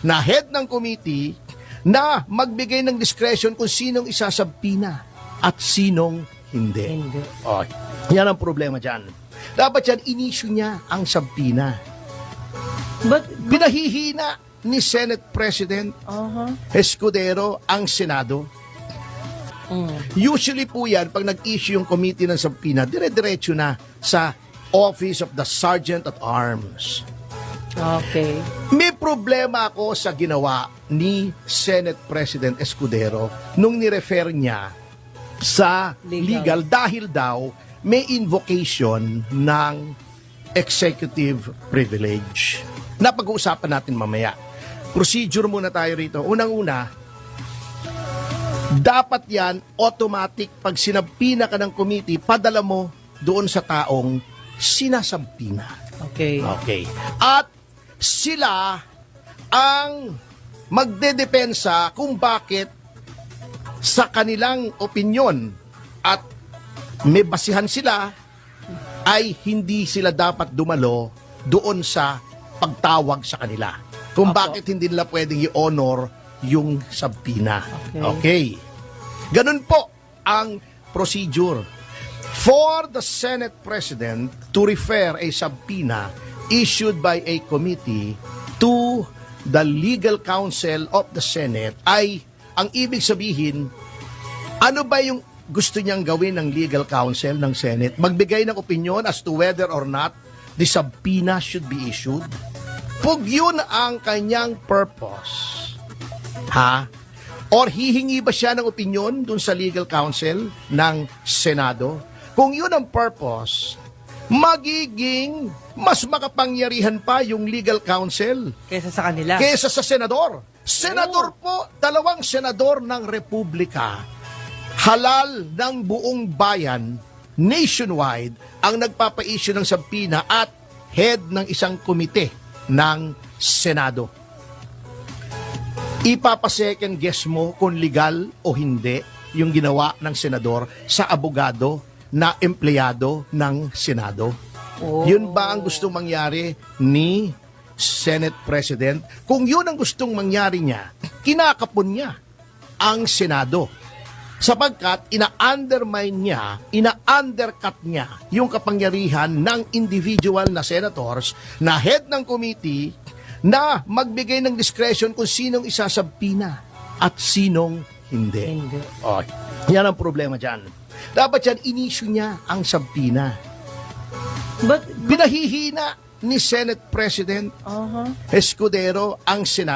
na head ng committee na magbigay ng discretion kung sinong isasabpina at sinong hindi. Hindi. Oh, yan ang problema dyan. Dapat yan, inisyu niya ang sabpina. But, Pinahihina ni Senate President Escudero ang Senado. Usually po yan, pag nag-issue yung committee ng sabpina, dire-diretso na sa Office of the Sergeant at Arms. okay. May problema ako sa ginawa ni Senate President Escudero nung nirefer niya sa legal dahil daw may invocation ng executive privilege. Napag-uusapan natin mamaya. Procedure muna tayo rito. Unang-una, dapat yan automatic pag sinabpina ka ng committee, padala mo doon sa taong sinasabpina. Okay. Okay. At sila ang magdedepensa kung bakit sa kanilang opinyon at may basihan sila ay hindi sila dapat dumalo doon sa pagtawag sa kanila. Kung Opo. bakit hindi nila pwedeng i-honor yung sabpina. Okay. Okay. Ganun po ang procedure. For the Senate President to refer a subpoena issued by a committee to the legal counsel of the Senate ay ang ibig sabihin, ano ba yung gusto niyang gawin ng legal counsel ng Senate? Magbigay ng opinion as to whether or not the subpoena should be issued? Pag yun ang kanyang purpose, ha? Or hihingi ba siya ng opinion dun sa legal counsel ng Senado? Kung yun ang purpose, magiging mas makapangyarihan pa yung legal counsel Kesa sa kanila. kesa sa senador. Senador po, dalawang senador ng Republika, halal ng buong bayan, nationwide, ang nagpapa-issue ng sabpina at head ng isang komite ng Senado. Ipapa-second guess mo kung legal o hindi yung ginawa ng senador sa abogado na empleyado ng Senado. Oh. Yun ba ang gustong mangyari ni Senate President? Kung yun ang gustong mangyari niya, kinakapon niya ang Senado. Sapagkat ina-undermine niya, ina-undercut niya yung kapangyarihan ng individual na senators na head ng committee na magbigay ng discretion kung sinong isasabpina at sinong hindi. Hindi. Oh, yan ang problema dyan. Dapat yan, inisyu niya ang sabpina. But, Pinahihina ni Senate President Escudero ang Senado.